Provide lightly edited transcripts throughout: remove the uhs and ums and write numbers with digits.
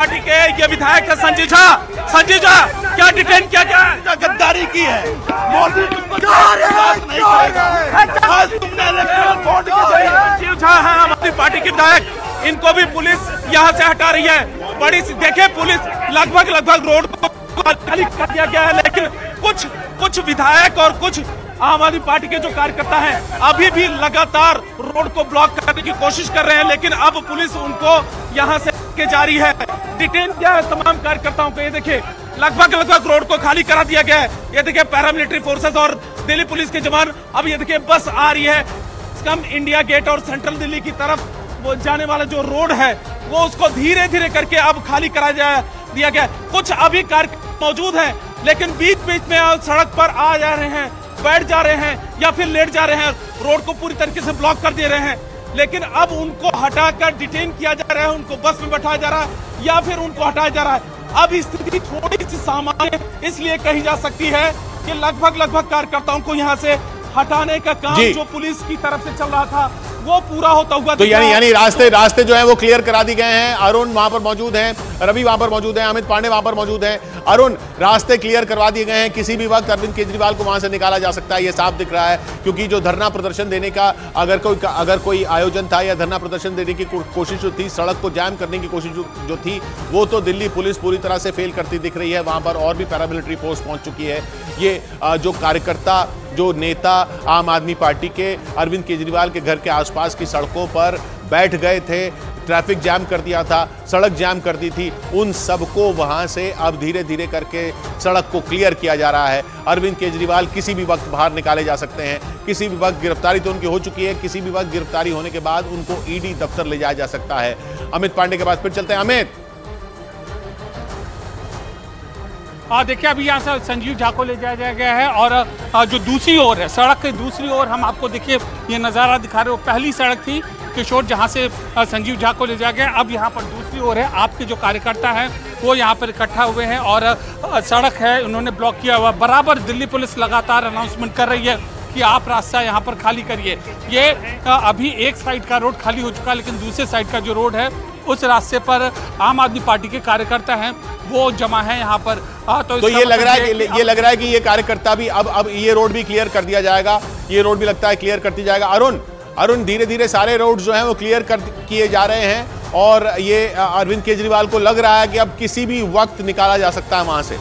Party के ये विधायक है संजीव झा। संजीव झा, क्या डिटेन किया गया है? गद्दारी की है। संजीव झा है आम आदमी पार्टी के विधायक, इनको भी पुलिस यहाँ से हटा रही है। बड़ी देखे पुलिस लगभग रोड को खाली कर दिया गया है, लेकिन कुछ विधायक और कुछ आम आदमी पार्टी के जो कार्यकर्ता हैं अभी भी लगातार रोड को ब्लॉक करने की कोशिश कर रहे हैं, लेकिन अब पुलिस उनको यहां से के जारी है। डिटेन किया है तमाम कार्यकर्ताओं को। ये देखिए लगभग रोड को खाली करा दिया गया है। ये देखिए पैरामिलिट्री फोर्सेस और दिल्ली पुलिस के जवान। अब ये देखिए बस आ रही है कम इंडिया गेट और सेंट्रल दिल्ली की तरफ वो जाने वाला जो रोड है वो उसको धीरे धीरे करके अब खाली करा दिया गया। कुछ अभी कार्यकर्ता मौजूद हैं, लेकिन बीच में सड़क पर आ जा रहे हैं, बैठ जा रहे हैं या फिर लेट जा रहे हैं, रोड को पूरी तरीके से ब्लॉक कर दे रहे हैं। लेकिन अब उनको हटाकर डिटेन किया जा रहा है, उनको बस में बैठाया जा रहा है या फिर उनको हटाया जा रहा है। अब स्थिति थोड़ी सी सामान्य इसलिए कही जा सकती है कि लगभग कार्यकर्ताओं को यहाँ से हटाने का काम जो पुलिस की तरफ से चल रहा था वो पूरा होता हुआ तो यानी रास्ते जो है वो क्लियर करा दिए गए हैं। अरुण वहां पर मौजूद हैं, रवि वहां पर मौजूद हैं, अमित पांडे वहां पर मौजूद हैं। अरुण, रास्ते क्लियर करवा दिए गए हैं, किसी भी वक्त अरविंद केजरीवाल को वहां से निकाला जा सकता है, ये साफ दिख रहा है। क्योंकि जो धरना प्रदर्शन देने का अगर कोई आयोजन था या धरना प्रदर्शन देने की कोशिश जो थी, सड़क को जाम करने की कोशिश जो थी, वो तो दिल्ली पुलिस पूरी तरह से फेल करती दिख रही है। वहां पर और भी पैरामिलिट्री फोर्स पहुंच चुकी है। ये जो कार्यकर्ता, जो नेता आम आदमी पार्टी के अरविंद केजरीवाल के घर के आसपास की सड़कों पर बैठ गए थे, ट्रैफिक जाम कर दिया था, सड़क जाम कर दी थी, उन सबको वहां से अब धीरे धीरे करके सड़क को क्लियर किया जा रहा है। अरविंद केजरीवाल किसी भी वक्त बाहर निकाले जा सकते हैं, किसी भी वक्त गिरफ्तारी तो उनकी हो चुकी है, किसी भी वक्त गिरफ्तारी होने के बाद उनको ईडी दफ्तर ले जाया जा सकता है। अमित पांडे के पास फिर चलते हैं। अमित, देखिए अभी यहाँ से संजीव झा को ले जाया गया है और जो दूसरी ओर है, सड़क के दूसरी ओर हम आपको देखिए ये नज़ारा दिखा रहे हो। पहली सड़क थी किशोर जहाँ से संजीव झा को ले जाया गया, अब यहाँ पर दूसरी ओर है। आपके जो कार्यकर्ता हैं वो यहाँ पर इकट्ठा हुए हैं और सड़क है उन्होंने ब्लॉक किया हुआ। बराबर दिल्ली पुलिस लगातार अनाउंसमेंट कर रही है कि आप रास्ता यहाँ पर खाली करिए। ये अभी एक साइड का रोड खाली हो चुका है, लेकिन दूसरे साइड का जो रोड है उस रास्ते पर आम आदमी पार्टी के कार्यकर्ता हैं वो जमा है यहाँ पर। तो ये लग रहा है कि ये कार्यकर्ता भी अब ये रोड भी क्लियर कर दिया जाएगा, ये रोड भी लगता है क्लियर करती जाएगा। अरुण, धीरे धीरे सारे रोड जो हैं वो क्लियर किए जा रहे हैं और ये अरविंद केजरीवाल को लग रहा है कि अब किसी भी वक्त निकाला जा सकता है वहां से।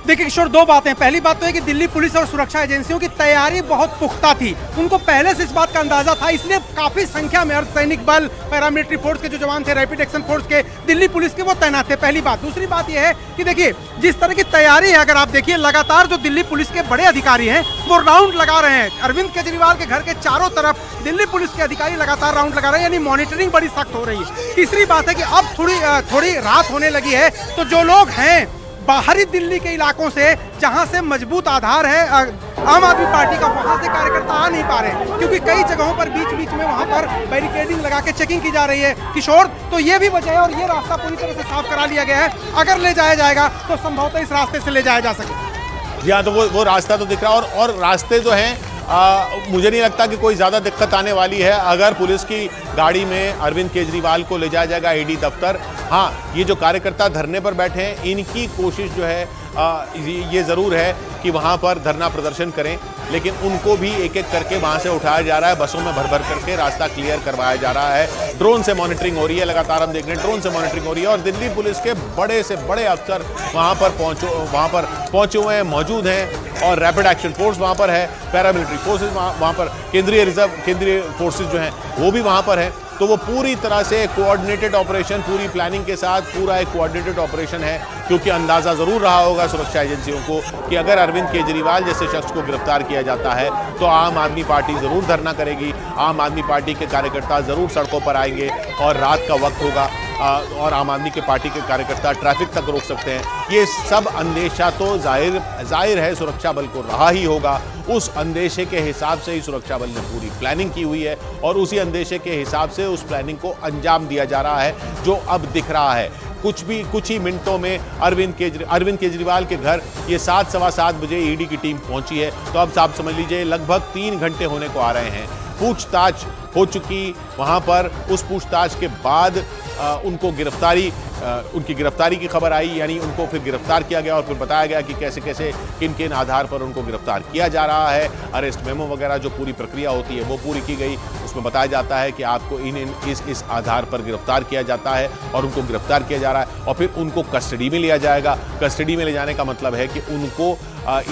देखिए किशोर, दो बातें। पहली बात तो है कि दिल्ली पुलिस और सुरक्षा एजेंसियों की तैयारी बहुत पुख्ता थी, उनको पहले से इस बात का अंदाजा था, इसलिए काफी संख्या में अर्धसैनिक बल, पैरामिलिट्री फोर्स के जो जवान थे, रैपिड एक्शन फोर्स के, दिल्ली पुलिस के, वो तैनात थे। पहली बात। दूसरी बात यह है कि देखिए जिस तरह की तैयारी है, अगर आप देखिए लगातार जो दिल्ली पुलिस के बड़े अधिकारी हैं वो राउंड लगा रहे हैं। अरविंद केजरीवाल के घर के चारों तरफ दिल्ली पुलिस के अधिकारी लगातार राउंड लगा रहे हैं, यानी मॉनिटरिंग बड़ी सख्त हो रही है। तीसरी बात है कि अब थोड़ी रात होने लगी है, तो जो लोग हैं बाहरी दिल्ली के इलाकों से, जहां से मजबूत आधार है आम आदमी पार्टी का, वहां से कार्यकर्ता आ नहीं पा रहे, क्योंकि कई जगहों पर बीच में वहां पर बैरिकेडिंग लगा के चेकिंग की जा रही है किशोर। तो ये भी वजह है और ये रास्ता पूरी तरह से साफ करा लिया गया है। अगर ले जाया जाएगा तो संभवतः इस रास्ते से ले जाया जा सके। जी हाँ, तो वो रास्ता तो दिख रहा है और रास्ते जो हैं मुझे नहीं लगता कि कोई ज़्यादा दिक्कत आने वाली है अगर पुलिस की गाड़ी में अरविंद केजरीवाल को ले जाया जाएगा ईडी दफ्तर। हाँ, ये जो कार्यकर्ता धरने पर बैठे हैं, इनकी कोशिश जो है ये ज़रूर है कि वहाँ पर धरना प्रदर्शन करें, लेकिन उनको भी एक एक करके वहाँ से उठाया जा रहा है, बसों में भर करके रास्ता क्लियर करवाया जा रहा है। ड्रोन से मॉनिटरिंग हो रही है, लगातार हम देख रहे हैं ड्रोन से मॉनिटरिंग हो रही है और दिल्ली पुलिस के बड़े से बड़े अफसर वहाँ पर पहुँचे हुए हैं, मौजूद हैं और रैपिड एक्शन फोर्स वहाँ पर है, पैरामिलिट्री फोर्सेज वहाँ पर, केंद्रीय फोर्सेज जो हैं वो भी वहाँ पर है। तो वो पूरी तरह से कोऑर्डिनेटेड ऑपरेशन, पूरी प्लानिंग के साथ पूरा एक कोऑर्डिनेटेड ऑपरेशन है, क्योंकि अंदाज़ा ज़रूर रहा होगा सुरक्षा एजेंसियों को कि अगर अरविंद केजरीवाल जैसे शख्स को गिरफ्तार किया जाता है तो आम आदमी पार्टी ज़रूर धरना करेगी, आम आदमी पार्टी के कार्यकर्ता ज़रूर सड़कों पर आएंगे और रात का वक्त होगा और आम आदमी के पार्टी के कार्यकर्ता ट्रैफिक तक रोक सकते हैं। ये सब अंदेशा तो जाहिर है सुरक्षा बल को रहा ही होगा। उस अंदेशे के हिसाब से ही सुरक्षा बल ने पूरी प्लानिंग की हुई है और उसी अंदेशे के हिसाब से उस प्लानिंग को अंजाम दिया जा रहा है, जो अब दिख रहा है। कुछ ही मिनटों में अरविंद केजरीवाल के घर ये 7, सवा 7 बजे ईडी की टीम पहुंची है। तो अब आप समझ लीजिए लगभग 3 घंटे होने को आ रहे हैं। हो चुकी। वहां पर उस पूछताछ के बाद उनकी गिरफ्तारी की खबर आई, यानी उनको फिर गिरफ्तार किया गया और फिर बताया गया कि कैसे कैसे किन किन आधार पर उनको गिरफ्तार किया जा रहा है। अरेस्ट मेमो वगैरह जो पूरी प्रक्रिया होती है वो पूरी की गई। उसमें बताया जाता है कि आपको इस आधार पर गिरफ्तार किया जाता है और उनको गिरफ्तार किया जा रहा है और फिर उनको कस्टडी में लिया जाएगा। कस्टडी में ले जाने का मतलब है कि उनको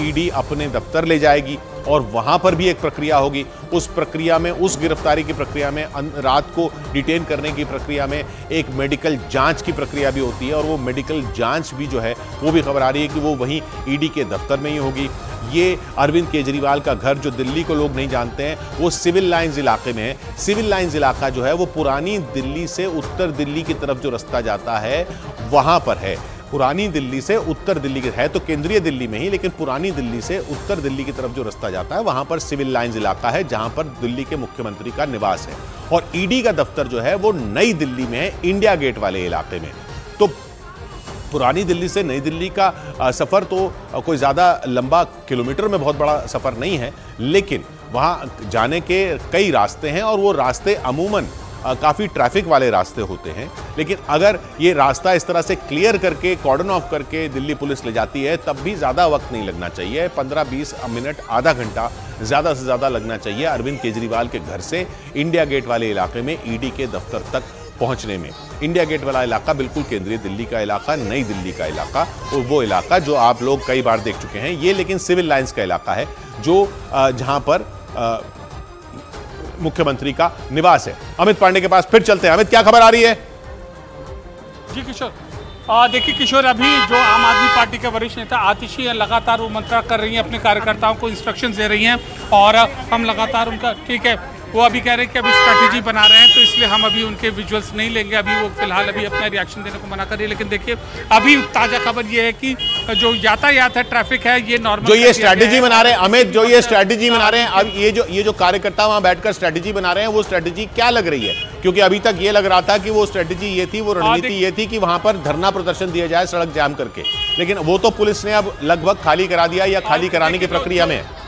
ईडी अपने दफ्तर ले जाएगी और वहां पर भी एक प्रक्रिया होगी। उस प्रक्रिया में, उस गिरफ्तारी की प्रक्रिया में, रात को डिटेन करने की प्रक्रिया में एक मेडिकल जांच की प्रक्रिया भी होती है और वो मेडिकल जांच भी जो है वो भी खबर आ रही है कि वो वहीं ईडी के दफ्तर में ही होगी। ये अरविंद केजरीवाल का घर, जो दिल्ली को लोग नहीं जानते हैं, वो सिविल लाइंस इलाके में है। सिविल लाइंस इलाका जो है वो पुरानी दिल्ली से उत्तर दिल्ली की तरफ जो रास्ता जाता है वहां पर है। पुरानी दिल्ली से उत्तर दिल्ली के है तो केंद्रीय दिल्ली में ही, लेकिन पुरानी दिल्ली से उत्तर दिल्ली की तरफ जो रास्ता जाता है वहां पर सिविल लाइंस इलाका है, जहां पर दिल्ली के मुख्यमंत्री का निवास है। और ईडी का दफ्तर जो है वो नई दिल्ली में है, इंडिया गेट वाले इलाके में। तो पुरानी दिल्ली से नई दिल्ली का सफर तो कोई ज्यादा लंबा, किलोमीटर में बहुत बड़ा सफर नहीं है, लेकिन वहां जाने के कई रास्ते हैं और वो रास्ते अमूमन काफ़ी ट्रैफिक वाले रास्ते होते हैं। लेकिन अगर ये रास्ता इस तरह से क्लियर करके, कॉर्डन ऑफ करके दिल्ली पुलिस ले जाती है, तब भी ज़्यादा वक्त नहीं लगना चाहिए। 15-20 मिनट, आधा घंटा ज़्यादा से ज़्यादा लगना चाहिए अरविंद केजरीवाल के घर से इंडिया गेट वाले इलाके में ईडी के दफ्तर तक पहुंचने में। इंडिया गेट वाला इलाका बिल्कुल केंद्रीय दिल्ली का इलाका, नई दिल्ली का इलाका, और वो इलाका जो आप लोग कई बार देख चुके हैं। ये लेकिन सिविल लाइंस का इलाका है जो जहां पर मुख्यमंत्री का निवास है। अमित पांडे के पास फिर चलते हैं। अमित, क्या खबर आ रही है? जी किशोर, देखिए किशोर, अभी जो आम आदमी पार्टी के वरिष्ठ नेता आतिशी लगातार वो मंत्रणा कर रही हैं, अपने कार्यकर्ताओं को इंस्ट्रक्शंस दे रही हैं और हम लगातार उनका, ठीक है, वो अभी कह रहे हैं कि अभी स्ट्रैटेजी बना रहे हैं, तो इसलिए हम अभी उनके विजुअल्स नहीं लेंगे। अभी वो फिलहाल अभी अपना रिएक्शन देने को मना कर रही है। लेकिन देखिए, अभी ताज़ा खबर ये है कि जो यातायात है, ट्रैफिक है, ये नॉर्मल जो ये स्ट्रैटेजी बना रहे हैं अमित, जो ये स्ट्रैटेजी बना रहे हैं, अब ये जो कार्यकर्ता वहां बैठकर स्ट्रैटेजी बना रहे हैं, वो स्ट्रैटेजी क्या लग रही है? क्योंकि अभी तक ये लग रहा था कि वो स्ट्रैटेजी ये थी, वो रणनीति ये थी कि वहां पर धरना प्रदर्शन दिया जाए सड़क जाम करके, लेकिन वो तो पुलिस ने अब लगभग खाली करा दिया या खाली कराने की प्रक्रिया में है।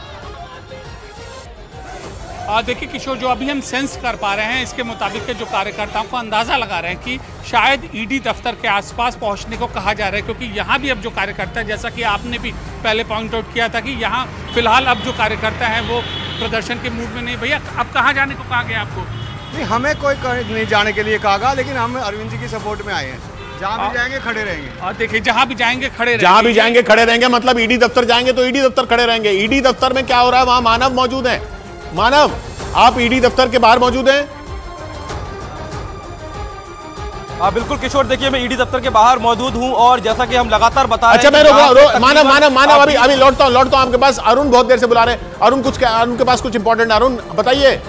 देखिए किशोर, जो अभी हम सेंस कर पा रहे हैं, इसके मुताबिक जो कार्यकर्ताओं को अंदाजा लगा रहे हैं कि शायद ईडी दफ्तर के आसपास पहुंचने को कहा जा रहा है, क्योंकि यहाँ भी अब जो कार्यकर्ता है, जैसा कि आपने भी पहले पॉइंट आउट किया था कि यहाँ फिलहाल अब जो कार्यकर्ता है वो प्रदर्शन के मूड में नहीं। भैया, अब कहाँ जाने को कहा गया आपको? नहीं, हमें कोई नहीं जाने के लिए कहा गया, लेकिन हम अरविंद जी की सपोर्ट में आए हैं। जहाँ भी जाएंगे खड़े रहेंगे। और देखिए, जहाँ भी जाएंगे खड़े रहेंगे। जहाँ भी जाएंगे खड़े रहेंगे मतलब ईडी दफ्तर जाएंगे तो ईडी दफ्तर खड़े रहेंगे। ईडी दफ्तर में क्या हो रहा है? वहां मानव मौजूद है। मानव, आप ईडी दफ्तर के बाहर मौजूद हैं? बिल्कुल किशोर, देखिए मैं ईडी दफ्तर के बाहर मौजूद हूं और जैसा कि हम लगातार बता रहे हैं। अच्छा, मैं मानव अभी लौटता हूं आपके पास। अरुण बहुत देर से बुला रहे हैं। अरुण के पास कुछ इंपॉर्टेंट। अरुण बताइए।